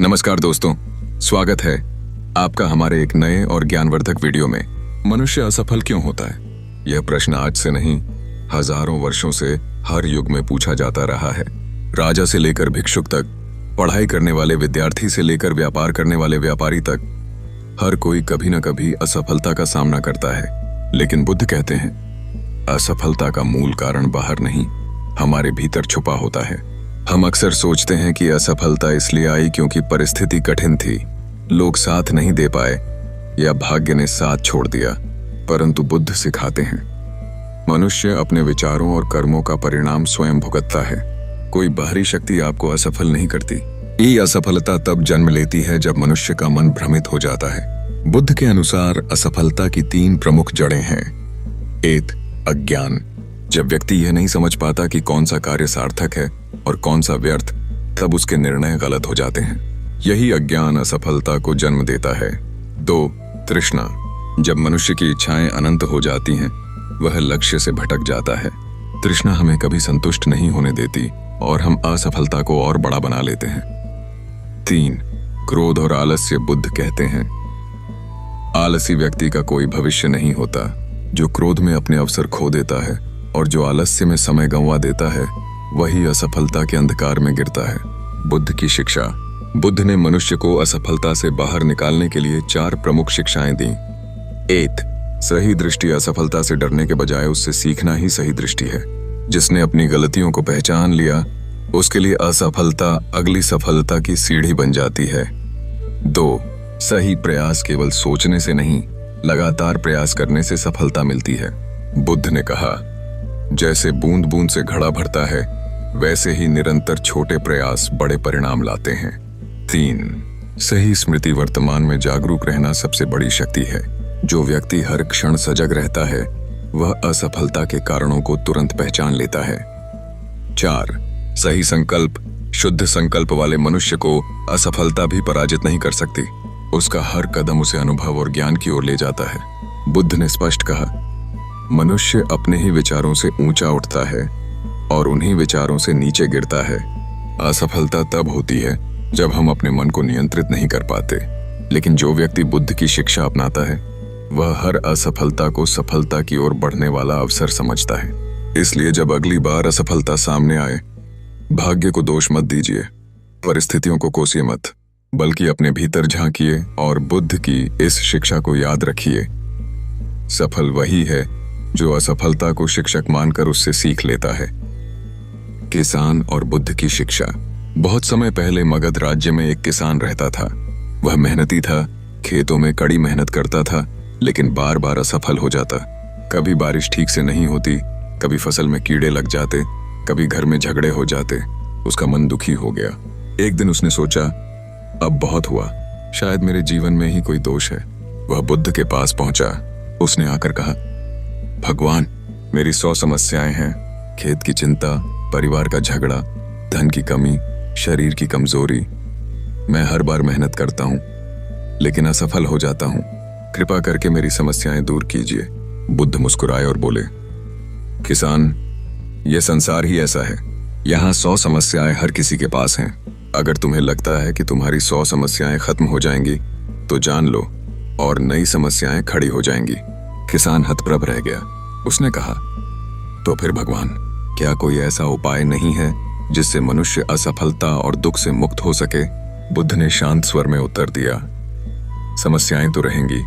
नमस्कार दोस्तों, स्वागत है आपका हमारे एक नए और ज्ञानवर्धक वीडियो में। मनुष्य असफल क्यों होता है? यह प्रश्न आज से नहीं, हजारों वर्षों से हर युग में पूछा जाता रहा है। राजा से लेकर भिक्षुक तक, पढ़ाई करने वाले विद्यार्थी से लेकर व्यापार करने वाले व्यापारी तक, हर कोई कभी न कभी असफलता का सामना करता है। लेकिन बुद्ध कहते हैं, असफलता का मूल कारण बाहर नहीं, हमारे भीतर छुपा होता है। हम अक्सर सोचते हैं कि असफलता इसलिए आई क्योंकि परिस्थिति कठिन थी, लोग साथ नहीं दे पाए या भाग्य ने साथ छोड़ दिया। परंतु बुद्ध सिखाते हैं, मनुष्य अपने विचारों और कर्मों का परिणाम स्वयं भुगतता है। कोई बाहरी शक्ति आपको असफल नहीं करती। ये असफलता तब जन्म लेती है जब मनुष्य का मन भ्रमित हो जाता है। बुद्ध के अनुसार असफलता की 3 प्रमुख जड़ें हैं। 1. अज्ञान। जब व्यक्ति यह नहीं समझ पाता कि कौन सा कार्य सार्थक है और कौन सा व्यर्थ, तब उसके निर्णय गलत हो जाते हैं। यही अज्ञान असफलता को जन्म देता है। 2. तृष्णा। जब मनुष्य की इच्छाएं अनंत हो जाती हैं, वह लक्ष्य से भटक जाता है। तृष्णा हमें कभी संतुष्ट नहीं होने देती और हम असफलता को और बड़ा बना लेते हैं। 3. क्रोध और आलस्य। बुद्ध कहते हैं, आलसी व्यक्ति का कोई भविष्य नहीं होता। जो क्रोध में अपने अवसर खो देता है और जो आलस्य में समय गंवा देता है, वही असफलता के अंधकार में गिरता है। बुद्ध की शिक्षा। बुद्ध ने मनुष्य को असफलता से बाहर निकालने के लिए 4 प्रमुख शिक्षाएं दी। 1. सही दृष्टि। असफलता से डरने के बजाय उससे सीखना ही सही दृष्टि है। जिसने अपनी गलतियों को पहचान लिया, उसके लिए असफलता अगली सफलता की सीढ़ी बन जाती है। 2. सही प्रयास। केवल सोचने से नहीं, लगातार प्रयास करने से सफलता मिलती है। बुद्ध ने कहा, जैसे बूंद बूंद से घड़ा भरता है, वैसे ही निरंतर छोटे प्रयास बड़े परिणाम लाते हैं। 3. सही स्मृति। वर्तमान में जागरूक रहना सबसे बड़ी शक्ति है। जो व्यक्ति हर क्षण सजग रहता है, वह असफलता के कारणों को तुरंत पहचान लेता है। 4. सही संकल्प। शुद्ध संकल्प वाले मनुष्य को असफलता भी पराजित नहीं कर सकती। उसका हर कदम उसे अनुभव और ज्ञान की ओर ले जाता है। बुद्ध ने स्पष्ट कहा, मनुष्य अपने ही विचारों से ऊंचा उठता है और उन्हीं विचारों से नीचे गिरता है। असफलता तब होती है जब हम अपने मन को नियंत्रित नहीं कर पाते। लेकिन जो व्यक्ति बुद्ध की शिक्षा अपनाता है, वह हर असफलता को सफलता की ओर बढ़ने वाला अवसर समझता है। इसलिए जब अगली बार असफलता सामने आए, भाग्य को दोष मत दीजिए, परिस्थितियों को कोसिए मत, बल्कि अपने भीतर झांकिए और बुद्ध की इस शिक्षा को याद रखिए। सफल वही है जो असफलता को शिक्षक मानकर उससे सीख लेता है। किसान और बुद्ध की शिक्षा। बहुत समय पहले मगध राज्य में एक किसान रहता था। वह मेहनती था, खेतों में कड़ी मेहनत करता था, लेकिन बार बार असफल हो जाता। कभी बारिश ठीक से नहीं होती, कभी फसल में कीड़े लग जाते, कभी घर में झगड़े हो जाते। उसका मन दुखी हो गया। एक दिन उसने सोचा, अब बहुत हुआ, शायद मेरे जीवन में ही कोई दोष है। वह बुद्ध के पास पहुंचा। उसने आकर कहा, भगवान, मेरी 100 समस्याएं हैं। खेत की चिंता, परिवार का झगड़ा, धन की कमी, शरीर की कमजोरी। मैं हर बार मेहनत करता हूँ, लेकिन असफल हो जाता हूँ। कृपा करके मेरी समस्याएं दूर कीजिए। बुद्ध मुस्कुराए और बोले, किसान, यह संसार ही ऐसा है। यहाँ 100 समस्याएं हर किसी के पास हैं। अगर तुम्हें लगता है कि तुम्हारी 100 समस्याएं खत्म हो जाएंगी, तो जान लो और नई समस्याएं खड़ी हो जाएंगी। किसान हतप्रभ रह गया। उसने कहा, तो फिर भगवान, क्या कोई ऐसा उपाय नहीं है जिससे मनुष्य असफलता और दुख से मुक्त हो सके? बुद्ध ने शांत स्वर में उत्तर दिया, समस्याएं तो रहेंगी,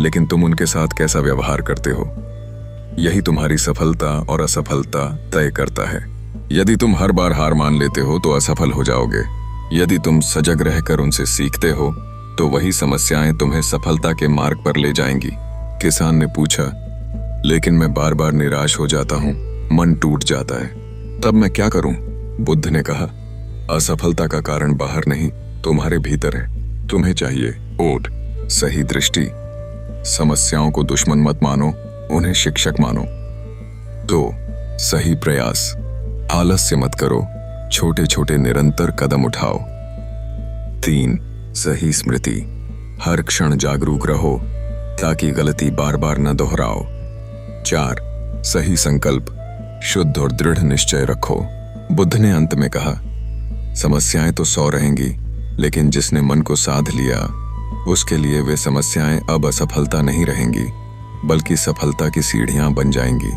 लेकिन तुम उनके साथ कैसा व्यवहार करते हो, यही तुम्हारी सफलता और असफलता तय करता है। यदि तुम हर बार हार मान लेते हो तो असफल हो जाओगे। यदि तुम सजग रहकर उनसे सीखते हो, तो वही समस्याएं तुम्हें सफलता के मार्ग पर ले जाएंगी। किसान ने पूछा, लेकिन मैं बार बार निराश हो जाता हूँ, मन टूट जाता है, तब मैं क्या करूं? बुद्ध ने कहा, असफलता का कारण बाहर नहीं, तुम्हारे भीतर है। तुम्हें चाहिए ओट, सही दृष्टि। समस्याओं को दुश्मन मत मानो, उन्हें शिक्षक मानो। 2. सही प्रयास। आलस्य मत करो, छोटे छोटे निरंतर कदम उठाओ। 3. सही स्मृति। हर क्षण जागरूक रहो ताकि गलती बार बार न दोहराओ। 4. सही संकल्प। शुद्ध और दृढ़ निश्चय रखो। बुद्ध ने अंत में कहा, समस्याएं तो 100 रहेंगी, लेकिन जिसने मन को साध लिया उसके लिए वे समस्याएं अब असफलता नहीं रहेंगी, बल्कि सफलता की सीढ़ियां बन जाएंगी।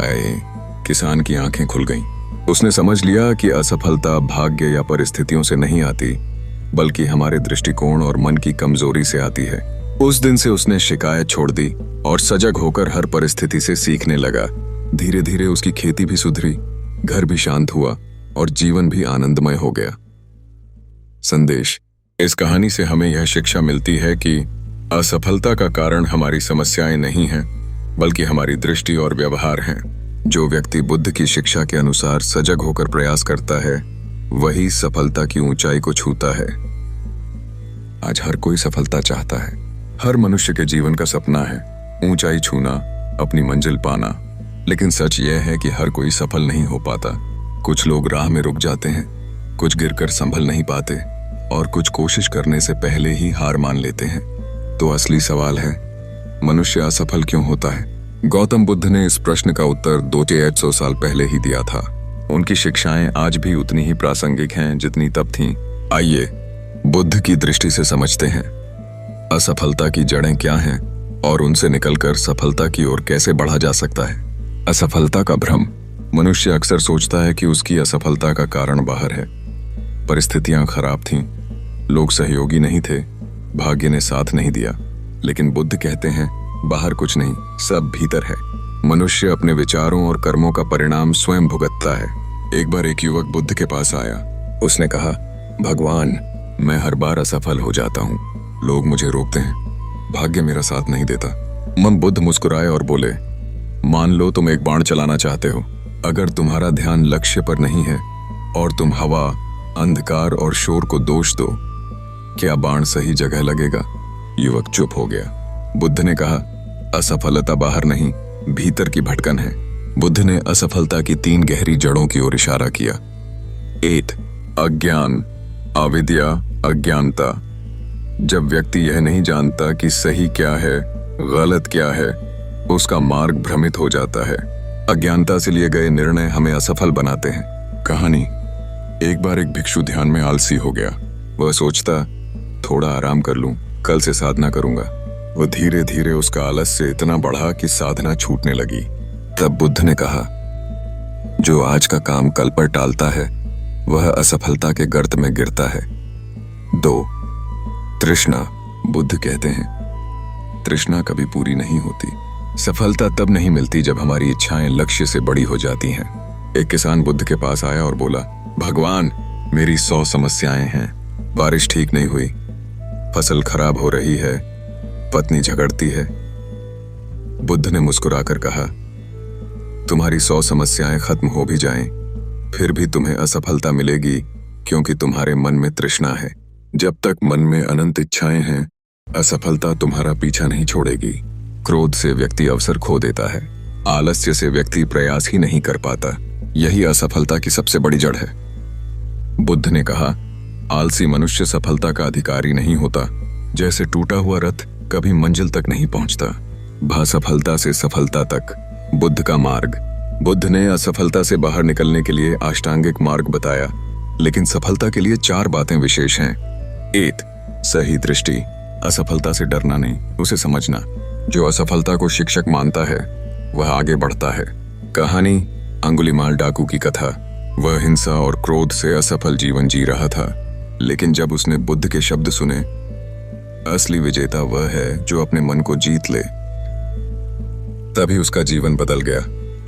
आए, किसान की आंखें खुल गईं। उसने समझ लिया कि असफलता भाग्य या परिस्थितियों से नहीं आती, बल्कि हमारे दृष्टिकोण और मन की कमजोरी से आती है। उस दिन से उसने शिकायत छोड़ दी और सजग होकर हर परिस्थिति से सीखने लगा। धीरे धीरे उसकी खेती भी सुधरी, घर भी शांत हुआ और जीवन भी आनंदमय हो गया। संदेश: इस कहानी से हमें यह शिक्षा मिलती है कि असफलता का कारण हमारी समस्याएं नहीं हैं, बल्कि हमारी दृष्टि और व्यवहार हैं। जो व्यक्ति बुद्ध की शिक्षा के अनुसार सजग होकर प्रयास करता है, वही सफलता की ऊंचाई को छूता है। आज हर कोई सफलता चाहता है। हर मनुष्य के जीवन का सपना है ऊंचाई छूना, अपनी मंजिल पाना। लेकिन सच यह है कि हर कोई सफल नहीं हो पाता। कुछ लोग राह में रुक जाते हैं, कुछ गिरकर संभल नहीं पाते और कुछ कोशिश करने से पहले ही हार मान लेते हैं। तो असली सवाल है, मनुष्य असफल क्यों होता है? गौतम बुद्ध ने इस प्रश्न का उत्तर 2800 साल पहले ही दिया था। उनकी शिक्षाएं आज भी उतनी ही प्रासंगिक हैं जितनी तब थीं। आइए बुद्ध की दृष्टि से समझते हैं असफलता की जड़ें क्या हैं और उनसे निकलकर सफलता की ओर कैसे बढ़ा जा सकता है। असफलता का भ्रम: मनुष्य अक्सर सोचता है कि उसकी असफलता का कारण बाहर है। परिस्थितियां खराब थीं, लोग सहयोगी नहीं थे, भाग्य ने साथ नहीं दिया। लेकिन बुद्ध कहते हैं, बाहर कुछ नहीं, सब भीतर है। मनुष्य अपने विचारों और कर्मों का परिणाम स्वयं भुगतता है। एक बार एक युवक बुद्ध के पास आया। उसने कहा, भगवान, मैं हर बार असफल हो जाता हूँ। लोग मुझे रोकते हैं, भाग्य मेरा साथ नहीं देता। बुद्ध मुस्कुराए और बोले, मान लो तुम एक बाण चलाना चाहते हो। अगर तुम्हारा ध्यान लक्ष्य पर नहीं है और तुम हवा, अंधकार और शोर को दोष दो, क्या बाण सही जगह लगेगा? युवक चुप हो गया। बुद्ध ने कहा, असफलता बाहर नहीं, भीतर की भटकन है। बुद्ध ने असफलता की 3 गहरी जड़ों की ओर इशारा किया। 8 अज्ञान, अविद्या, अज्ञानता। जब व्यक्ति यह नहीं जानता कि सही क्या है, गलत क्या है, उसका मार्ग भ्रमित हो जाता है। अज्ञानता से लिए गए निर्णय हमें असफल बनाते हैं। कहानी: एक बार एक भिक्षु ध्यान में आलसी हो गया। वह सोचता, थोड़ा आराम कर लूं, कल से साधना करूंगा। वह धीरे धीरे उसका आलस्य इतना बढ़ा कि साधना छूटने लगी। तब बुद्ध ने कहा, जो आज का काम कल पर टालता है, वह असफलता के गर्त में गिरता है। 2 तृष्णा। बुद्ध कहते हैं, तृष्णा कभी पूरी नहीं होती। सफलता तब नहीं मिलती जब हमारी इच्छाएं लक्ष्य से बड़ी हो जाती हैं। एक किसान बुद्ध के पास आया और बोला, भगवान, मेरी 100 समस्याएं हैं। बारिश ठीक नहीं हुई, फसल खराब हो रही है, पत्नी झगड़ती है। बुद्ध ने मुस्कुराकर कहा, तुम्हारी 100 समस्याएं खत्म हो भी जाएं, फिर भी तुम्हें असफलता मिलेगी, क्योंकि तुम्हारे मन में तृष्णा है। जब तक मन में अनंत इच्छाएं हैं, असफलता तुम्हारा पीछा नहीं छोड़ेगी। क्रोध से व्यक्ति अवसर खो देता है, आलस्य से व्यक्ति प्रयास ही नहीं कर पाता। यही असफलता की सबसे बड़ी जड़ है। बुद्ध ने कहा, आलसी मनुष्य सफलता का अधिकारी नहीं होता। जैसे टूटा हुआ रथ कभी मंजिल तक नहीं पहुंचता। असफलता से सफलता तक, बुद्ध का मार्ग। बुद्ध ने असफलता से बाहर निकलने के लिए अष्टांगिक मार्ग बताया, लेकिन सफलता के लिए 4 बातें विशेष हैं। 8 सही दृष्टि। असफलता से डरना नहीं, उसे समझना। जो असफलता को शिक्षक मानता है, वह आगे बढ़ता है। कहानी: अंगुलीमाल डाकू की कथा। वह हिंसा और क्रोध से असफल जीवन जी रहा था, लेकिन जब उसने बुद्ध के शब्द सुने, असली विजेता वह है जो अपने मन को जीत ले। तभी उसका जीवन बदल गया।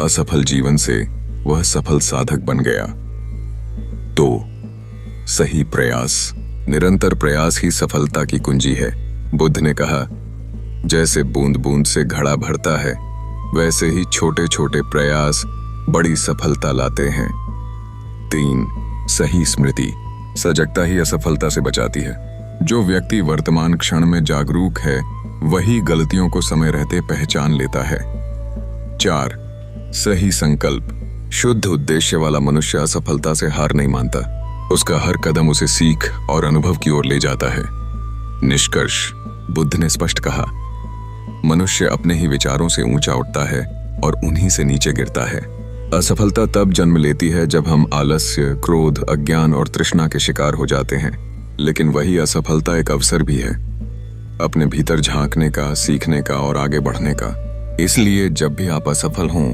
असफल जीवन से वह सफल साधक बन गया। 2 सही प्रयास। निरंतर प्रयास ही सफलता की कुंजी है। बुद्ध ने कहा, जैसे बूंद बूंद से घड़ा भरता है, वैसे ही छोटे छोटे प्रयास बड़ी सफलता लाते हैं। 3 सही स्मृति। सजगता ही असफलता से बचाती है। जो व्यक्ति वर्तमान क्षण में जागरूक है, वही गलतियों को समय रहते पहचान लेता है। 4 सही संकल्प। शुद्ध उद्देश्य वाला मनुष्य असफलता से हार नहीं मानता। उसका हर कदम उसे सीख और अनुभव की ओर ले जाता है। निष्कर्ष: बुद्ध ने स्पष्ट कहा, मनुष्य अपने ही विचारों से ऊंचा उठता है और उन्हीं से नीचे गिरता है। असफलता तब जन्म लेती है जब हम आलस्य, क्रोध, अज्ञान और तृष्णा के शिकार हो जाते हैं। लेकिन वही असफलता एक अवसर भी है अपने भीतर झांकने का, सीखने का और आगे बढ़ने का। इसलिए जब भी आप असफल हों,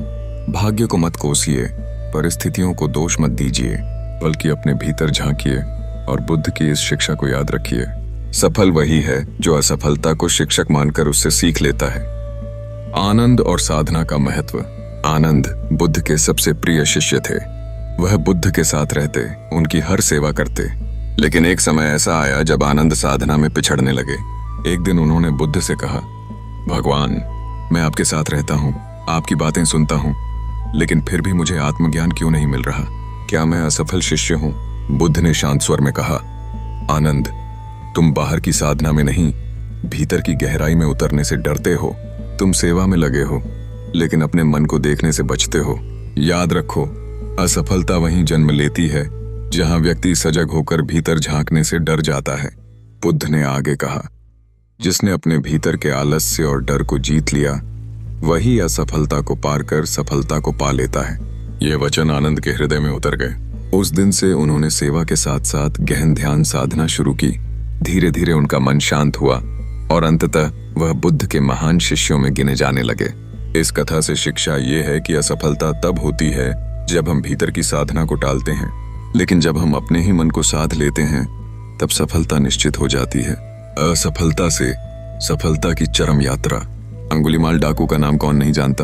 भाग्य को मत कोसिए, परिस्थितियों को दोष मत दीजिए, बल्कि अपने भीतर झांकिए और बुद्ध की इस शिक्षा को याद रखिए। सफल वही है जो असफलता को शिक्षक मानकर उससे सीख लेता है। आनंद और साधना का महत्व। आनंद बुद्ध के सबसे प्रिय शिष्य थे। वह बुद्ध के साथ रहते, उनकी हर सेवा करते। लेकिन एक समय ऐसा आया जब आनंद साधना में पिछड़ने लगे। एक दिन उन्होंने बुद्ध से कहा, भगवान, मैं आपके साथ रहता हूँ, आपकी बातें सुनता हूँ, लेकिन फिर भी मुझे आत्मज्ञान क्यों नहीं मिल रहा? क्या मैं असफल शिष्य हूँ? बुद्ध ने शांत स्वर में कहा, आनंद, तुम बाहर की साधना में नहीं, भीतर की गहराई में उतरने से डरते हो। तुम सेवा में लगे हो, लेकिन अपने मन को देखने से बचते हो। याद रखो, असफलता वहीं जन्म लेती है जहां व्यक्ति सजग होकर भीतर झांकने से डर जाता है। बुद्ध ने आगे कहा, जिसने अपने भीतर के आलस्य और डर को जीत लिया, वही असफलता को पार कर सफलता को पा लेता है। ये वचन आनंद के हृदय में उतर गए। उस दिन से उन्होंने सेवा के साथ साथ गहन ध्यान साधना शुरू की। धीरे धीरे उनका मन शांत हुआ और अंततः वह बुद्ध के महान शिष्यों में गिने जाने लगे। इस कथा से शिक्षा ये है कि असफलता तब होती है जब हम भीतर की साधना को टालते हैं, लेकिन जब हम अपने ही मन को साध लेते हैं तब सफलता निश्चित हो जाती है। असफलता से सफलता की चरम यात्रा। अंगुलीमाल डाकू का नाम कौन नहीं जानता?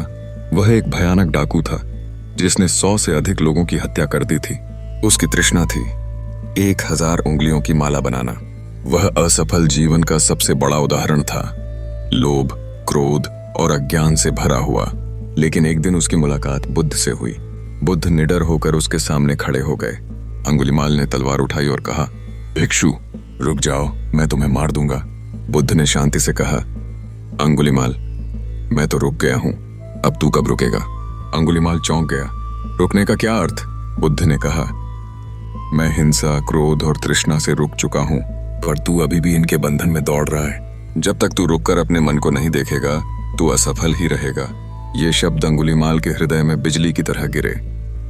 वह एक भयानक डाकू था जिसने 100 से अधिक लोगों की हत्या कर दी थी। उसकी तृष्णा थी 1000 उंगलियों की माला बनाना। वह असफल जीवन का सबसे बड़ा उदाहरण था, लोभ, क्रोध और अज्ञान से भरा हुआ। लेकिन एक दिन उसकी मुलाकात बुद्ध से हुई। बुद्ध निडर होकर उसके सामने खड़े हो गए। अंगुलीमाल ने तलवार उठाई और कहा, भिक्षु, रुक जाओ, मैं तुम्हें मार दूंगा। बुद्ध ने शांति से कहा, अंगुलीमाल, मैं तो रुक गया हूं, अब तू कब रुकेगा? अंगुलीमाल चौंक गया। रुकने का क्या अर्थ? बुद्ध ने कहा, मैं हिंसा, क्रोध और तृष्णा से रुक चुका हूं, पर तू अभी भी इनके बंधन में दौड़ रहा है। जब तक तू रुककर अपने मन को नहीं देखेगा, तू असफल ही रहेगा। ये शब्द अंगुलीमाल के हृदय में बिजली की तरह गिरे।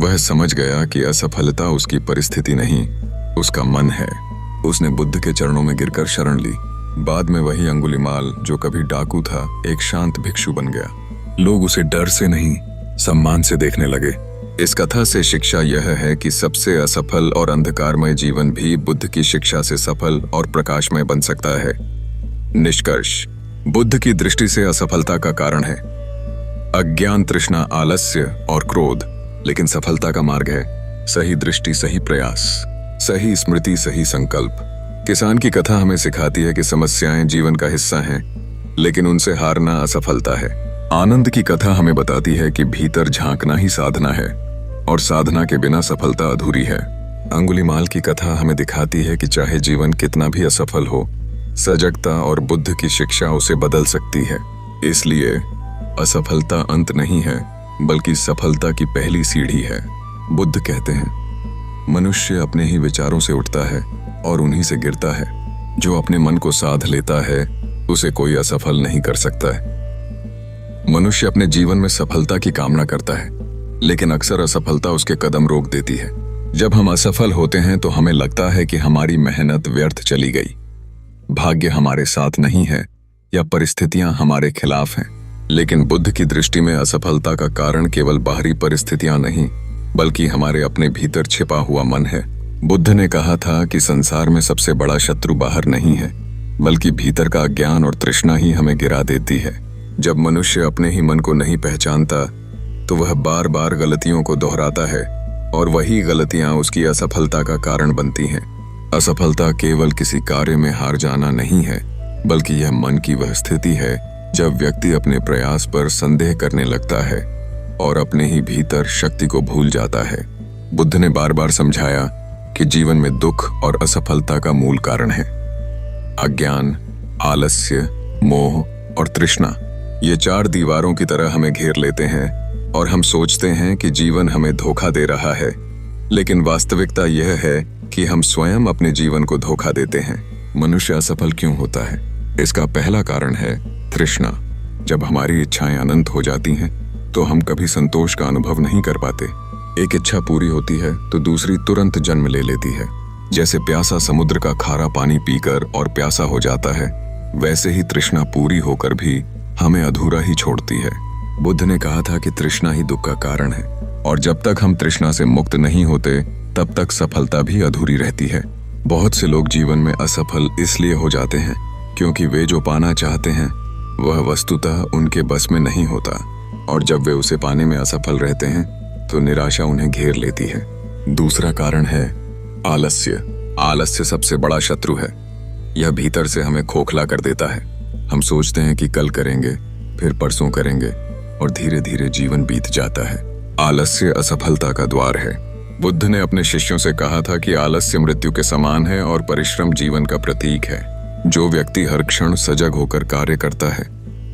वह समझ गया कि असफलता उसकी परिस्थिति नहीं, उसका मन है। उसने बुद्ध के चरणों में गिरकर शरण ली। बाद में वही अंगुलीमाल जो कभी डाकू था, एक शांत भिक्षु बन गया। लोग उसे डर से नहीं, सम्मान से देखने लगे। इस कथा से शिक्षा यह है कि सबसे असफल और अंधकारमय जीवन भी बुद्ध की शिक्षा से सफल और प्रकाशमय बन सकता है। निष्कर्ष, बुद्ध की दृष्टि से असफलता का कारण है अज्ञान, तृष्णा, आलस्य और क्रोध, लेकिन सफलता का मार्ग है सही दृष्टि, सही प्रयास, सही स्मृति, सही संकल्प। किसान की कथा हमें सिखाती है कि समस्याएं जीवन का हिस्सा हैं, लेकिन उनसे हारना असफलता है। आनंद की कथा हमें बताती है कि भीतर झांकना ही साधना है और साधना के बिना सफलता अधूरी है। अंगुलीमाल की कथा हमें दिखाती है कि चाहे जीवन कितना भी असफल हो, सजगता और बुद्ध की शिक्षा उसे बदल सकती है। इसलिए असफलता अंत नहीं है, बल्कि सफलता की पहली सीढ़ी है। बुद्ध कहते हैं, मनुष्य अपने ही विचारों से उठता है और उन्हीं से गिरता है। जो अपने मन को साध लेता है, उसे कोई असफल नहीं कर सकता है। मनुष्य अपने जीवन में सफलता की कामना करता है, लेकिन अक्सर असफलता उसके कदम रोक देती है। जब हम असफल होते हैं तो हमें लगता है कि हमारी मेहनत व्यर्थ चली गई, भाग्य हमारे साथ नहीं है या परिस्थितियां हमारे खिलाफ हैं। लेकिन बुद्ध की दृष्टि में असफलता का कारण केवल बाहरी परिस्थितियां नहीं, बल्कि हमारे अपने भीतर छिपा हुआ मन है। बुद्ध ने कहा था कि संसार में सबसे बड़ा शत्रु बाहर नहीं है, बल्कि भीतर का अज्ञान और तृष्णा ही हमें गिरा देती है। जब मनुष्य अपने ही मन को नहीं पहचानता, तो वह बार बार गलतियों को दोहराता है और वही गलतियां उसकी असफलता का कारण बनती हैं। असफलता केवल किसी कार्य में हार जाना नहीं है, बल्कि यह मन की वह स्थिति है जब व्यक्ति अपने प्रयास पर संदेह करने लगता है और अपने ही भीतर शक्ति को भूल जाता है। बुद्ध ने बार बार समझाया कि जीवन में दुख और असफलता का मूल कारण है अज्ञान, आलस्य, मोह और तृष्णा। ये 4 दीवारों की तरह हमें घेर लेते हैं और हम सोचते हैं कि जीवन हमें धोखा दे रहा है, लेकिन वास्तविकता यह है कि हम स्वयं अपने जीवन को धोखा देते हैं। मनुष्य असफल क्यों होता है? इसका पहला कारण है तृष्णा। जब हमारी इच्छाएं अनंत हो जाती हैं, तो हम कभी संतोष का अनुभव नहीं कर पाते। एक इच्छा पूरी होती है तो दूसरी तुरंत जन्म ले लेती है। जैसे प्यासा समुद्र का खारा पानी पीकर और प्यासा हो जाता है, वैसे ही तृष्णा पूरी होकर भी हमें अधूरा ही छोड़ती है। बुद्ध ने कहा था कि तृष्णा ही दुख का कारण है, और जब तक हम तृष्णा से मुक्त नहीं होते तब तक सफलता भी अधूरी रहती है। बहुत से लोग जीवन में असफल इसलिए हो जाते हैं क्योंकि वे जो पाना चाहते हैं वह वस्तुतः उनके बस में नहीं होता, और जब वे उसे पाने में असफल रहते हैं तो निराशा उन्हें घेर लेती है। दूसरा कारण है आलस्य। आलस्य सबसे बड़ा शत्रु है। यह भीतर से हमें खोखला कर देता है। हम सोचते हैं कि कल करेंगे, फिर परसों करेंगे, और धीरे धीरे जीवन बीत जाता है। आलस्य असफलता का द्वार है। बुद्ध ने अपने शिष्यों से कहा था कि आलस्य मृत्यु के समान है और परिश्रम जीवन का प्रतीक है। जो व्यक्ति हर क्षण सजग होकर कार्य करता है,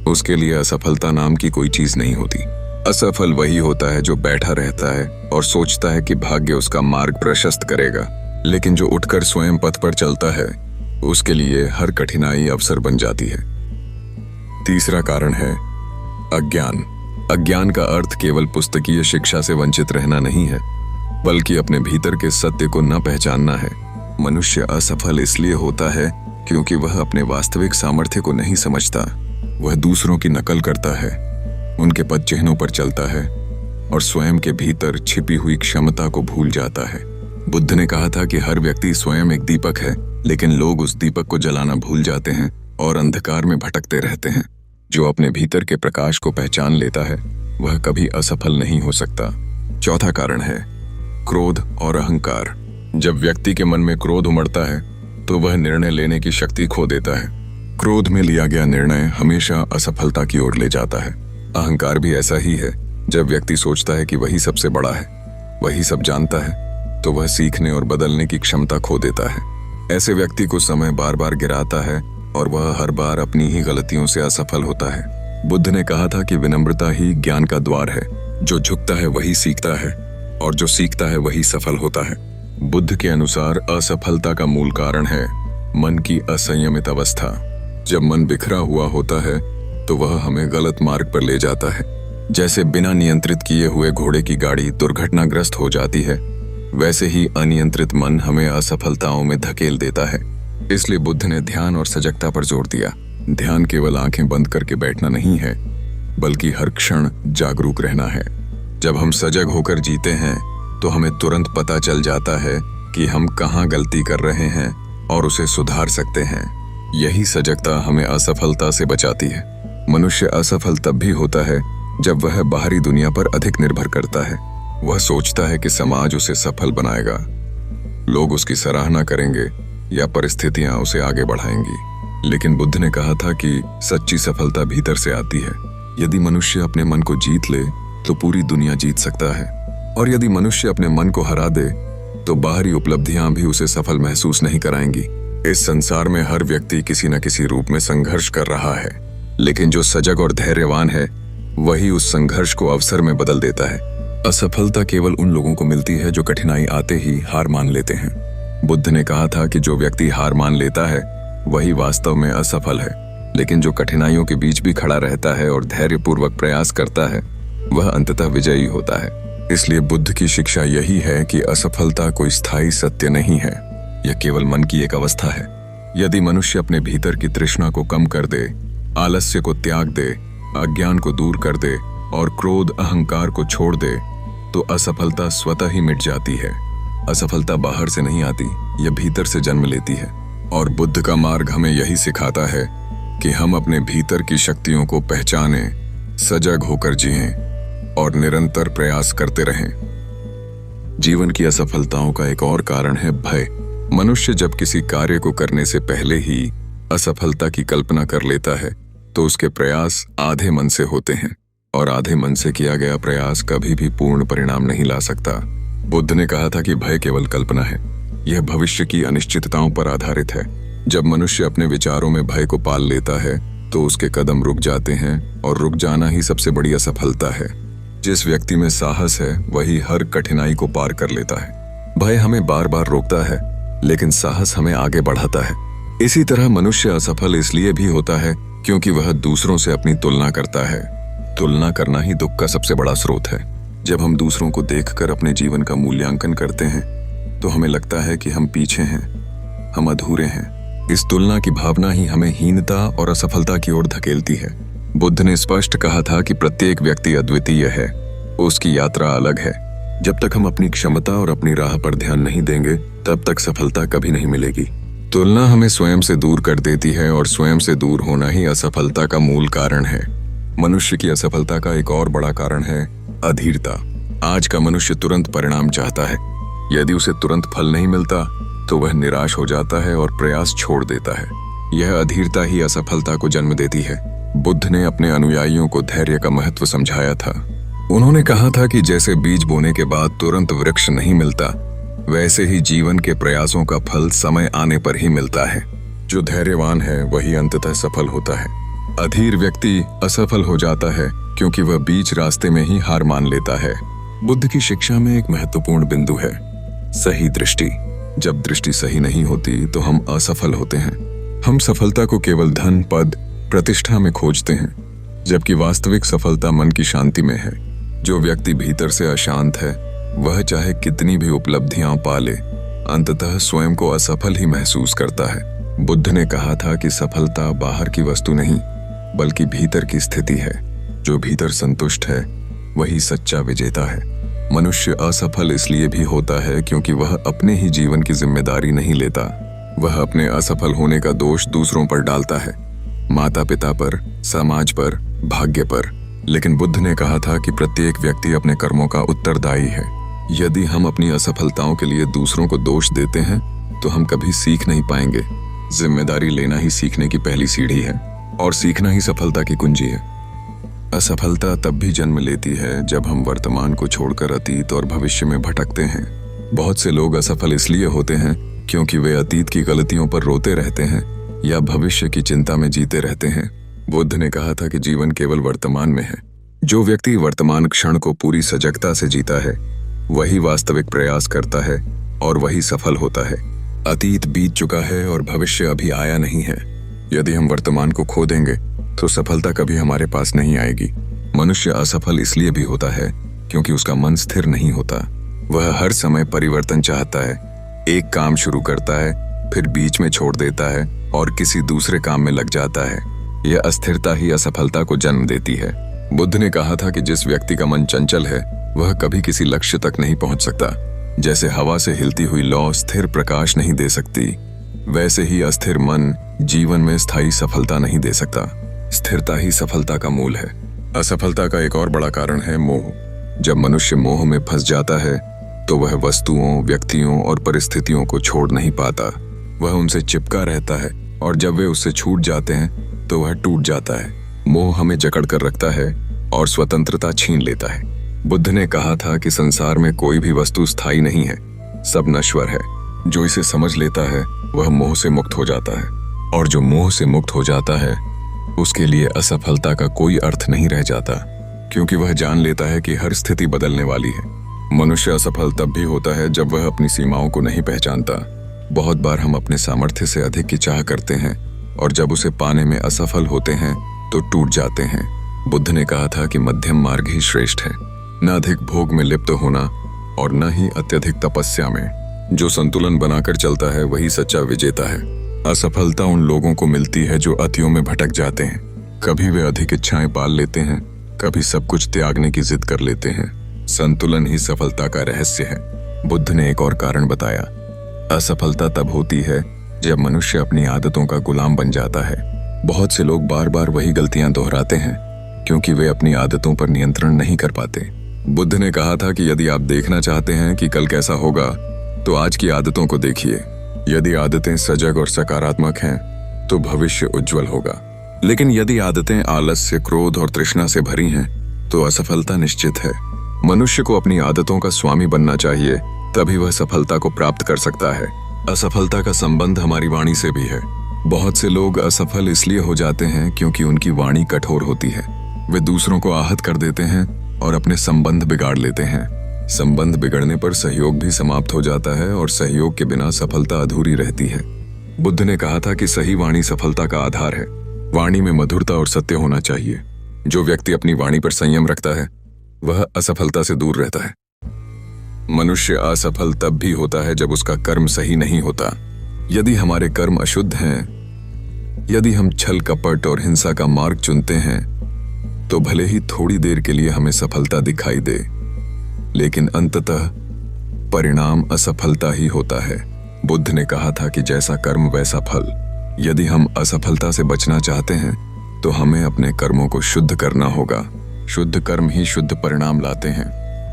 उसके लिए असफलता नाम की कोई चीज नहीं होती। असफल वही होता है जो बैठा रहता है और सोचता है कि भाग्य उसका मार्ग प्रशस्त करेगा, लेकिन जो उठकर स्वयं पथ पर चलता है उसके लिए हर कठिनाई अवसर बन जाती है। तीसरा कारण है अज्ञान। अज्ञान का अर्थ केवल पुस्तकीय शिक्षा से वंचित रहना नहीं है, बल्कि अपने भीतर के सत्य को न पहचानना है। मनुष्य असफल इसलिए होता है क्योंकि वह अपने वास्तविक सामर्थ्य को नहीं समझता। वह दूसरों की नकल करता है, उनके पद चिन्हों पर चलता है और स्वयं के भीतर छिपी हुई क्षमता को भूल जाता है। बुद्ध ने कहा था कि हर व्यक्ति स्वयं एक दीपक है, लेकिन लोग उस दीपक को जलाना भूल जाते हैं और अंधकार में भटकते रहते हैं। जो अपने भीतर के प्रकाश को पहचान लेता है वह कभी असफल नहीं हो सकता। चौथा कारण है क्रोध और अहंकार। जब व्यक्ति के मन में क्रोध उमड़ता है तो वह निर्णय लेने की शक्ति खो देता है। क्रोध में लिया गया निर्णय हमेशा असफलता की ओर ले जाता है। अहंकार भी ऐसा ही है। जब व्यक्ति सोचता है कि वही सबसे बड़ा है, वही सब जानता है, तो वह सीखने और बदलने की क्षमता खो देता है। ऐसे व्यक्ति को समय बार बार गिराता है और वह हर बार अपनी ही गलतियों से असफल होता है। बुद्ध ने कहा था कि विनम्रता ही ज्ञान का द्वार है। जो झुकता है वही सीखता है, और जो सीखता है वही सफल होता है। बुद्ध के अनुसार असफलता का मूल कारण है मन की असंयमित अवस्था। जब मन बिखरा हुआ होता है तो वह हमें गलत मार्ग पर ले जाता है। जैसे बिना नियंत्रित किए हुए घोड़े की गाड़ी दुर्घटनाग्रस्त हो जाती है, वैसे ही अनियंत्रित मन हमें असफलताओं में धकेल देता है। इसलिए बुद्ध ने ध्यान और सजगता पर जोर दिया। ध्यान केवल आंखें बंद करके बैठना नहीं है, बल्कि हर क्षण जागरूक रहना है। जब हम सजग होकर जीते हैं तो हमें तुरंत पता चल जाता है कि हम कहाँ गलती कर रहे हैं और उसे सुधार सकते हैं। यही सजगता हमें असफलता से बचाती है। मनुष्य असफल तब भी होता है जब वह बाहरी दुनिया पर अधिक निर्भर करता है। वह सोचता है कि समाज उसे सफल बनाएगा, लोग उसकी सराहना करेंगे या परिस्थितियां उसे आगे बढ़ाएंगी। लेकिन बुद्ध ने कहा था कि सच्ची सफलता भीतर से आती है। यदि मनुष्य अपने मन को जीत ले तो पूरी दुनिया जीत सकता है, और यदि मनुष्य अपने मन को हरा दे तो बाहरी उपलब्धियां भी उसे सफल महसूस नहीं कराएंगी। इस संसार में हर व्यक्ति किसी न किसी रूप में संघर्ष कर रहा है, लेकिन जो सजग और धैर्यवान है वही उस संघर्ष को अवसर में बदल देता है। असफलता केवल उन लोगों को मिलती है जो कठिनाई आते ही हार मान लेते हैं। बुद्ध ने कहा था कि जो व्यक्ति हार मान लेता है वही वास्तव में असफल है, लेकिन जो कठिनाइयों के बीच भी खड़ा रहता है और धैर्यपूर्वक प्रयास करता है वह अंततः विजयी होता है। इसलिए बुद्ध की शिक्षा यही है कि असफलता कोई स्थायी सत्य नहीं है, यह केवल मन की एक अवस्था है। यदि मनुष्य अपने भीतर की तृष्णा को कम कर दे, आलस्य को त्याग दे, अज्ञान को दूर कर दे और क्रोध अहंकार को छोड़ दे, तो असफलता स्वतः ही मिट जाती है। असफलता बाहर से नहीं आती, यह भीतर से जन्म लेती है। और बुद्ध का मार्ग हमें यही सिखाता है कि हम अपने भीतर की शक्तियों को पहचानें, सजग होकर जिएं और निरंतर प्रयास करते रहें। जीवन की असफलताओं का एक और कारण है भय। मनुष्य जब किसी कार्य को करने से पहले ही असफलता की कल्पना कर लेता है तो उसके प्रयास आधे मन से होते हैं, और आधे मन से किया गया प्रयास कभी भी पूर्ण परिणाम नहीं ला सकता। बुद्ध ने कहा था कि भय केवल कल्पना है, यह भविष्य की अनिश्चितताओं पर आधारित है। जब मनुष्य अपने विचारों में भय को पाल लेता है तो उसके कदम रुक जाते हैं, और रुक जाना ही सबसे बड़ी असफलता है। जिस व्यक्ति में साहस है वही हर कठिनाई को पार कर लेता है। भय हमें बार बार रोकता है, लेकिन साहस हमें आगे बढ़ाता है। इसी तरह मनुष्य असफल इसलिए भी होता है क्योंकि वह दूसरों से अपनी तुलना करता है। तुलना करना ही दुख का सबसे बड़ा स्रोत है। जब हम दूसरों को देखकर अपने जीवन का मूल्यांकन करते हैं तो हमें लगता है कि हम पीछे हैं, हम अधूरे हैं। इस तुलना की भावना ही हमें हीनता और असफलता की ओर धकेलती है। बुद्ध ने स्पष्ट कहा था कि प्रत्येक व्यक्ति अद्वितीय है, उसकी यात्रा अलग है। जब तक हम अपनी क्षमता और अपनी राह पर ध्यान नहीं देंगे तब तक सफलता कभी नहीं मिलेगी। तुलना हमें स्वयं से दूर कर देती है और स्वयं से दूर होना ही असफलता का मूल कारण है। मनुष्य की असफलता का एक और बड़ा कारण है अधीरता। आज का मनुष्य तुरंत परिणाम चाहता है। यदि उसे तुरंत फल नहीं मिलता तो वह निराश हो जाता है और प्रयास छोड़ देता है। यह अधीरता ही असफलता को जन्म देती है। बुद्ध ने अपने अनुयायियों को धैर्य का महत्व समझाया था। उन्होंने कहा था कि जैसे बीज बोने के बाद तुरंत वृक्ष नहीं मिलता, वैसे ही जीवन के प्रयासों का फल समय आने पर ही मिलता है। जो धैर्यवान है वही अंततः सफल होता है। अधीर व्यक्ति असफल हो जाता है क्योंकि वह बीच रास्ते में ही हार मान लेता है। बुद्ध की शिक्षा में एक महत्वपूर्ण बिंदु है सही दृष्टि। जब दृष्टि सही नहीं होती तो हम असफल होते हैं। हम सफलता को केवल धन, पद, प्रतिष्ठा में खोजते हैं, जबकि वास्तविक सफलता मन की शांति में है। जो व्यक्ति भीतर से अशांत है वह चाहे कितनी भी उपलब्धियां पा ले, अंततः स्वयं को असफल ही महसूस करता है। बुद्ध ने कहा था कि सफलता बाहर की वस्तु नहीं बल्कि भीतर की स्थिति है। जो भीतर संतुष्ट है वही सच्चा विजेता है। मनुष्य असफल इसलिए भी होता है क्योंकि वह अपने ही जीवन की जिम्मेदारी नहीं लेता। वह अपने असफल होने का दोष दूसरों पर डालता है, माता पिता पर, समाज पर, भाग्य पर। लेकिन बुद्ध ने कहा था कि प्रत्येक व्यक्ति अपने कर्मों का उत्तरदायी है। यदि हम अपनी असफलताओं के लिए दूसरों को दोष देते हैं तो हम कभी सीख नहीं पाएंगे। जिम्मेदारी लेना ही सीखने की पहली सीढ़ी है और सीखना ही सफलता की कुंजी है। असफलता तब भी जन्म लेती है जब हम वर्तमान को छोड़कर अतीत और भविष्य में भटकते हैं। बहुत से लोग असफल इसलिए होते हैं क्योंकि वे अतीत की गलतियों पर रोते रहते हैं या भविष्य की चिंता में जीते रहते हैं। बुद्ध ने कहा था कि जीवन केवल वर्तमान में है। जो व्यक्ति वर्तमान क्षण को पूरी सजगता से जीता है वही वास्तविक प्रयास करता है और वही सफल होता है। अतीत बीत चुका है और भविष्य अभी आया नहीं है। यदि हम वर्तमान को खो देंगे तो सफलता कभी हमारे पास नहीं आएगी। मनुष्य असफल इसलिए भी होता है क्योंकि उसका मन स्थिर नहीं होता। वह हर समय परिवर्तन चाहता है। एक काम शुरू करता है, फिर बीच में छोड़ देता है और किसी दूसरे काम में लग जाता है। यह अस्थिरता ही असफलता को जन्म देती है। बुद्ध ने कहा था कि जिस व्यक्ति का मन चंचल है वह कभी किसी लक्ष्य तक नहीं पहुंच सकता। जैसे हवा से हिलती हुई लौ स्थिर प्रकाश नहीं दे सकती, वैसे ही अस्थिर मन जीवन में स्थायी सफलता नहीं दे सकता। स्थिरता ही सफलता का मूल है। असफलता का एक और बड़ा कारण है मोह। जब मनुष्य मोह में फंस जाता है तो वह वस्तुओं, व्यक्तियों और परिस्थितियों को छोड़ नहीं पाता। वह उनसे चिपका रहता है और जब वे उससे छूट जाते हैं तो वह टूट जाता है। मोह हमें जकड़ कर रखता है और स्वतंत्रता छीन लेता है। बुद्ध ने कहा था कि संसार में कोई भी वस्तु स्थायी नहीं है, सब नश्वर है। जो इसे समझ लेता है वह मोह से मुक्त हो जाता है, और जो मोह से मुक्त हो जाता है उसके लिए असफलता का कोई अर्थ नहीं रह जाता, क्योंकि वह जान लेता है कि हर स्थिति बदलने वाली है। मनुष्य असफल तब भी होता है जब वह अपनी सीमाओं को नहीं पहचानता। बहुत बार हम अपने सामर्थ्य से अधिक की चाह करते हैं और जब उसे पाने में असफल होते हैं तो टूट जाते हैं। बुद्ध ने कहा था कि मध्यम मार्ग ही श्रेष्ठ है, न अधिक भोग में लिप्त होना और न ही अत्यधिक तपस्या में। जो संतुलन बनाकर चलता है वही सच्चा विजेता है। असफलता उन लोगों को मिलती है जो अतियों में भटक जाते हैं। कभी वे अधिक इच्छाएं पाल लेते हैं, कभी सब कुछ त्यागने की जिद कर लेते हैं। संतुलन ही सफलता का रहस्य है। बुद्ध ने एक और कारण बताया, असफलता तब होती है जब मनुष्य अपनी आदतों का गुलाम बन जाता है। बहुत से लोग बार बार वही गलतियां दोहराते हैं क्योंकि वे अपनी आदतों पर नियंत्रण नहीं कर पाते। बुद्ध ने कहा था कि यदि आप देखना चाहते हैं कि कल कैसा होगा तो आज की आदतों को देखिए। यदि आदतें सजग और सकारात्मक हैं तो भविष्य उज्जवल होगा, लेकिन यदि आदतें आलस्य, क्रोध और तृष्णा से भरी हैं तो असफलता निश्चित है। मनुष्य को अपनी आदतों का स्वामी बनना चाहिए, तभी वह सफलता को प्राप्त कर सकता है। असफलता का संबंध हमारी वाणी से भी है। बहुत से लोग असफल इसलिए हो जाते हैं क्योंकि उनकी वाणी कठोर होती है। वे दूसरों को आहत कर देते हैं और अपने संबंध बिगाड़ लेते हैं। संबंध बिगड़ने पर सहयोग भी समाप्त हो जाता है और सहयोग के बिना सफलता अधूरी रहती है। बुद्ध ने कहा था कि सही वाणी सफलता का आधार है। वाणी में मधुरता और सत्य होना चाहिए। जो व्यक्ति अपनी वाणी पर संयम रखता है वह असफलता से दूर रहता है। मनुष्य असफल तब भी होता है जब उसका कर्म सही नहीं होता। यदि हमारे कर्म अशुद्ध हैं, यदि हम छल कपट और हिंसा का मार्ग चुनते हैं, तो भले ही थोड़ी देर के लिए हमें सफलता दिखाई दे, लेकिन अंततः परिणाम असफलता ही होता है। बुद्ध ने कहा था कि जैसा कर्म वैसा फल। यदि हम असफलता से बचना चाहते हैं तो हमें अपने कर्मों को शुद्ध करना होगा। शुद्ध कर्म ही शुद्ध परिणाम लाते हैं।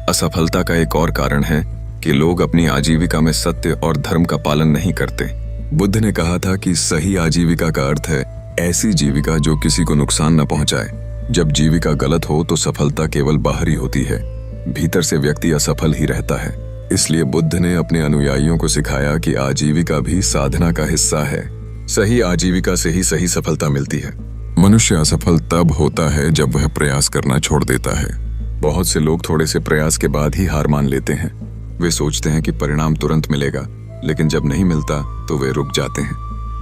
असफलता का एक और कारण है कि लोग अपनी आजीविका में सत्य और धर्म का पालन नहीं करते। बुद्ध ने कहा था कि सही आजीविका का अर्थ है ऐसी जीविका जो किसी को नुकसान न पहुंचाए। जब जीविका गलत हो तो सफलता केवल बाहरी होती है, भीतर से व्यक्ति असफल ही रहता है। इसलिए बुद्ध ने अपने अनुयायियों को सिखाया कि आजीविका भी साधना का हिस्सा है। सही आजीविका से ही सही सफलता मिलती है। मनुष्य असफल तब होता है जब वह प्रयास करना छोड़ देता है। बहुत से लोग थोड़े से प्रयास के बाद ही हार मान लेते हैं। वे सोचते हैं कि परिणाम तुरंत मिलेगा, लेकिन जब नहीं मिलता तो वे रुक जाते हैं।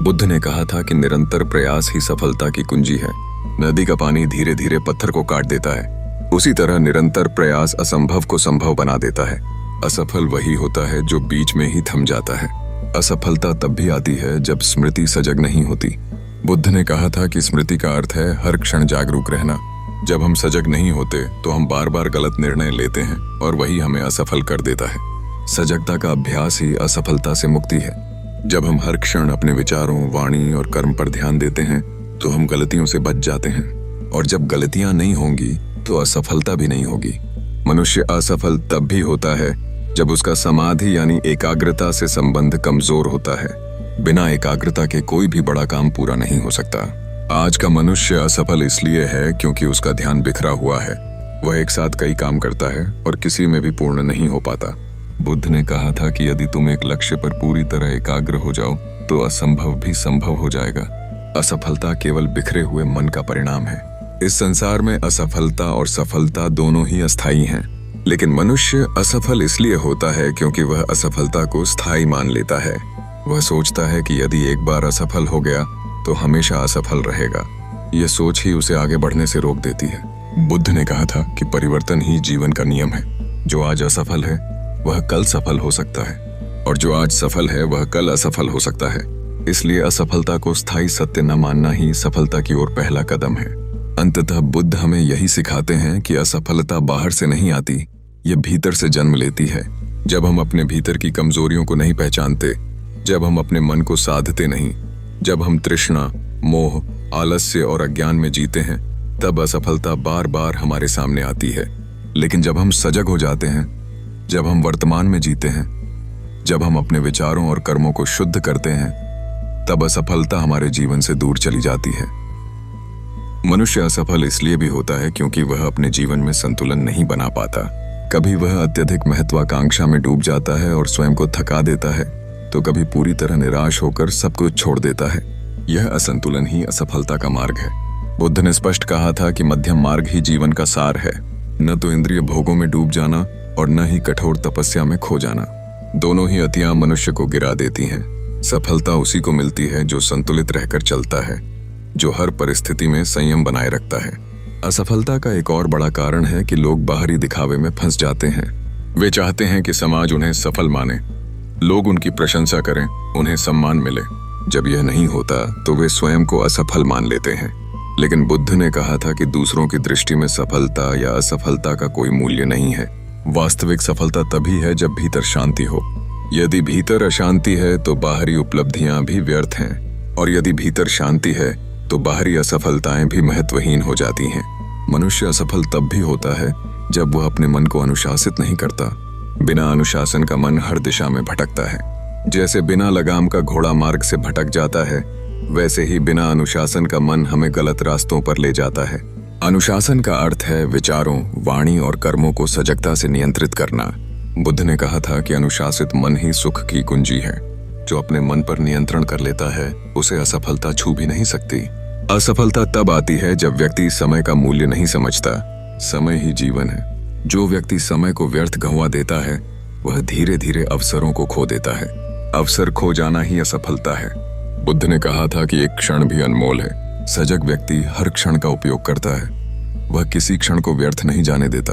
बुद्ध ने कहा था कि निरंतर प्रयास ही सफलता की कुंजी है। नदी का पानी धीरे धीरे पत्थर को काट देता है, उसी तरह निरंतर प्रयास असंभव को संभव बना देता है। असफल वही होता है जो बीच में ही थम जाता है। असफलता तब भी आती है जब स्मृति सजग नहीं होती। बुद्ध ने कहा था कि स्मृति का अर्थ है हर क्षण जागरूक रहना। जब हम सजग नहीं होते तो हम बार बार गलत निर्णय लेते हैं और वही हमें असफल कर देता है। सजगता का अभ्यास ही असफलता से मुक्ति है। जब हम हर क्षण अपने विचारों, वाणी और कर्म पर ध्यान देते हैं तो हम गलतियों से बच जाते हैं, और जब गलतियां नहीं होंगी तो असफलता भी नहीं होगी। मनुष्य असफल तब भी होता है जब उसका समाधि यानी एकाग्रता से संबंध कमजोर होता है। बिना एकाग्रता के कोई भी बड़ा काम पूरा नहीं हो सकता। आज का मनुष्य असफल इसलिए है क्योंकि उसका ध्यान बिखरा हुआ है। वह एक साथ कई काम करता है और किसी में भी पूर्ण नहीं हो पाता। बुद्ध ने कहा था कि यदि तुम एक लक्ष्य पर पूरी तरह एकाग्र हो जाओ तो असंभव भी संभव हो जाएगा। असफलता केवल बिखरे हुए मन का परिणाम है। इस संसार में असफलता और सफलता दोनों ही अस्थायी हैं, लेकिन मनुष्य असफल इसलिए होता है क्योंकि वह असफलता को स्थायी मान लेता है। वह सोचता है कि यदि एक बार असफल हो गया तो हमेशा असफल रहेगा। यह सोच ही उसे आगे बढ़ने से रोक देती है। बुद्ध ने कहा था कि परिवर्तन ही जीवन का नियम है। जो आज असफल है वह कल सफल हो सकता है, और जो आज सफल है वह कल असफल हो सकता है। इसलिए असफलता को स्थायी सत्य न मानना ही सफलता की ओर पहला कदम है। अंततः बुद्ध हमें यही सिखाते हैं कि असफलता बाहर से नहीं आती, ये भीतर से जन्म लेती है। जब हम अपने भीतर की कमजोरियों को नहीं पहचानते, जब हम अपने मन को साधते नहीं, जब हम तृष्णा, मोह, आलस्य और अज्ञान में जीते हैं, तब असफलता बार बार हमारे सामने आती है। लेकिन जब हम सजग हो जाते हैं, जब हम वर्तमान में जीते हैं, जब हम अपने विचारों और कर्मों को शुद्ध करते हैं, तब असफलता हमारे जीवन से दूर चली जाती है। मनुष्य असफल इसलिए भी होता है क्योंकि वह अपने जीवन में संतुलन नहीं बना पाता। कभी वह अत्यधिक महत्वाकांक्षा में डूब जाता है और स्वयं को थका देता है, तो कभी पूरी तरह निराश होकर सब कुछ छोड़ देता है। यह असंतुलन ही असफलता का मार्ग है। बुद्ध ने स्पष्ट कहा था कि मध्यम मार्ग ही जीवन का सार है। न तो इंद्रिय भोगों में डूब जाना और न ही कठोर तपस्या में खो जाना। दोनों ही अतियां मनुष्य को गिरा देती हैं। सफलता उसी को मिलती है जो संतुलित रहकर चलता है, जो हर परिस्थिति में संयम बनाए रखता है। असफलता का एक और बड़ा कारण है कि लोग बाहरी दिखावे में फंस जाते हैं। वे चाहते हैं कि समाज उन्हें सफल माने, लोग उनकी प्रशंसा करें, उन्हें सम्मान मिले। जब यह नहीं होता तो वे स्वयं को असफल मान लेते हैं। लेकिन बुद्ध ने कहा था कि दूसरों की दृष्टि में सफलता या असफलता का कोई मूल्य नहीं है। वास्तविक सफलता तभी है जब भीतर शांति हो। यदि भीतर अशांति है तो बाहरी उपलब्धियां भी व्यर्थ हैं, और यदि भीतर शांति है तो बाहरी असफलताएं भी महत्वहीन हो जाती हैं। मनुष्य असफल तब भी होता है जब वह अपने मन को अनुशासित नहीं करता। बिना अनुशासन का मन हर दिशा में भटकता है। जैसे बिना लगाम का घोड़ा मार्ग से भटक जाता है, वैसे ही बिना अनुशासन का मन हमें गलत रास्तों पर ले जाता है। अनुशासन का अर्थ है विचारों, वाणी और कर्मों को सजगता से नियंत्रित करना। बुद्ध ने कहा था कि अनुशासित मन ही सुख की कुंजी है। जो अपने मन पर नियंत्रण कर लेता है उसे असफलता छू भी नहीं सकती। असफलता तब आती है जब व्यक्ति समय का मूल्य नहीं समझता। समय ही जीवन है। जो व्यक्ति समय को व्यर्थ गंवा देता है वह धीरे धीरे अवसरों को खो देता है। अवसर खो जाना ही असफलता है। बुद्ध ने कहा था कि एक क्षण भी अनमोल है। सजग व्यक्ति हर क्षण का उपयोग करता है। वह किसी क्षण को व्यर्थ नहीं जाने देता।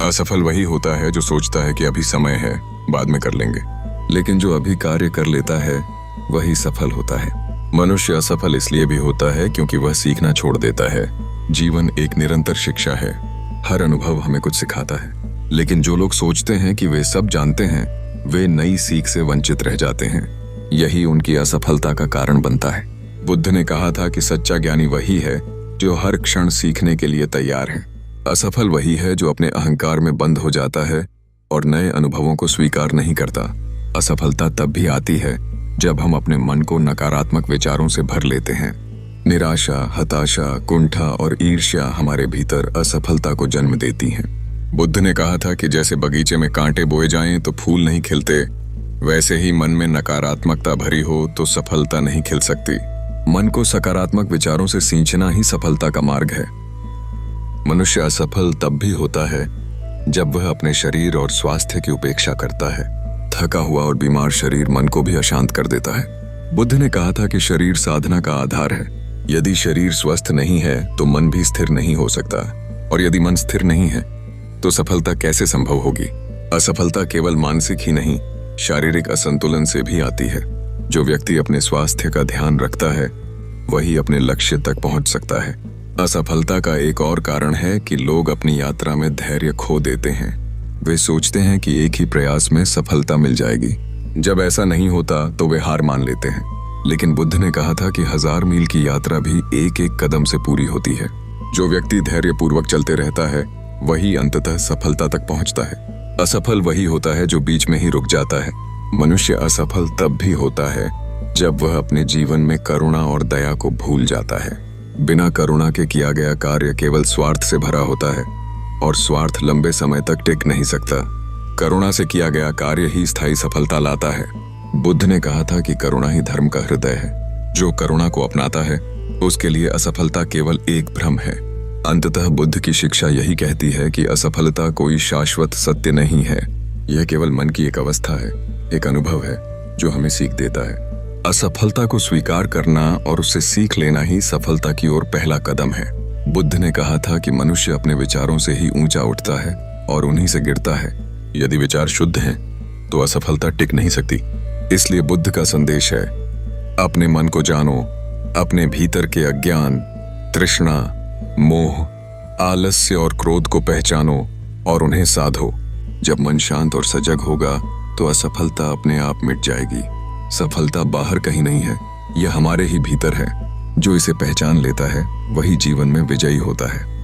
असफल वही होता है जो सोचता है कि अभी समय है, बाद में कर लेंगे, लेकिन जो अभी कार्य कर लेता है वही सफल होता है। मनुष्य असफल इसलिए भी होता है क्योंकि वह सीखना छोड़ देता है। जीवन एक निरंतर शिक्षा है, हर अनुभव हमें कुछ सिखाता है, लेकिन जो लोग सोचते हैं कि वे सब जानते हैं, वे नई सीख से वंचित रह जाते हैं। यही उनकी असफलता का कारण बनता है। बुद्ध ने कहा था कि सच्चा ज्ञानी वही है जो हर क्षण सीखने के लिए तैयार है। असफल वही है जो अपने अहंकार में बंद हो जाता है और नए अनुभवों को स्वीकार नहीं करता। असफलता तब भी आती है जब हम अपने मन को नकारात्मक विचारों से भर लेते हैं। निराशा, हताशा, कुंठा और ईर्ष्या हमारे भीतर असफलता को जन्म देती हैं। बुद्ध ने कहा था कि जैसे बगीचे में कांटे बोए जाएं तो फूल नहीं खिलते, वैसे ही मन में नकारात्मकता भरी हो तो सफलता नहीं खिल सकती। मन को सकारात्मक विचारों से सींचना ही सफलता का मार्ग है। मनुष्य असफल तब भी होता है जब वह अपने शरीर और स्वास्थ्य की उपेक्षा करता है। थका हुआ और बीमार शरीर मन को भी अशांत कर देता है। बुद्ध ने कहा था कि शरीर साधना का आधार है। यदि शरीर स्वस्थ नहीं है तो मन भी स्थिर नहीं हो सकता, और यदि मन स्थिर नहीं है तो सफलता कैसे संभव होगी। असफलता केवल मानसिक ही नहीं, शारीरिक असंतुलन से भी आती है। जो व्यक्ति अपने स्वास्थ्य का ध्यान रखता है वही अपने लक्ष्य तक पहुंच सकता है। असफलता का एक और कारण है कि लोग अपनी यात्रा में धैर्य खो देते हैं। वे सोचते हैं कि एक ही प्रयास में सफलता मिल जाएगी। जब ऐसा नहीं होता तो वे हार मान लेते हैं। लेकिन बुद्ध ने कहा था कि 1000 मील की यात्रा भी एक एक कदम से पूरी होती है। जो व्यक्ति धैर्यपूर्वक चलते रहता है वही अंततः सफलता तक पहुंचता है। असफल वही होता है जो बीच में ही रुक जाता है। मनुष्य असफल तब भी होता है जब वह अपने जीवन में करुणा और दया को भूल जाता है। बिना करुणा के किया गया कार्य केवल स्वार्थ से भरा होता है, और स्वार्थ लंबे समय तक टिक नहीं सकता। करुणा से किया गया कार्य ही स्थायी सफलता लाता है। बुद्ध ने कहा था कि करुणा ही धर्म का हृदय है। जो करुणा को अपनाता है उसके लिए असफलता केवल एक भ्रम है। अंततः बुद्ध की शिक्षा यही कहती है कि असफलता कोई शाश्वत सत्य नहीं है। यह केवल मन की एक अवस्था है, एक अनुभव है जो हमें सीख देता है। असफलता को स्वीकार करना और उससे सीख लेना ही सफलता की ओर पहला कदम है। बुद्ध ने कहा था कि मनुष्य अपने विचारों से ही ऊंचा उठता है और उन्हीं से गिरता है। यदि विचार शुद्ध हैं तो असफलता टिक नहीं सकती। इसलिए बुद्ध का संदेश है, अपने मन को जानो, अपने भीतर के अज्ञान, तृष्णा, मोह, आलस्य और क्रोध को पहचानो और उन्हें साधो। जब मन शांत और सजग होगा तो असफलता अपने आप मिट जाएगी। सफलता बाहर कहीं नहीं है, यह हमारे ही भीतर है। जो इसे पहचान लेता है वही जीवन में विजयी होता है।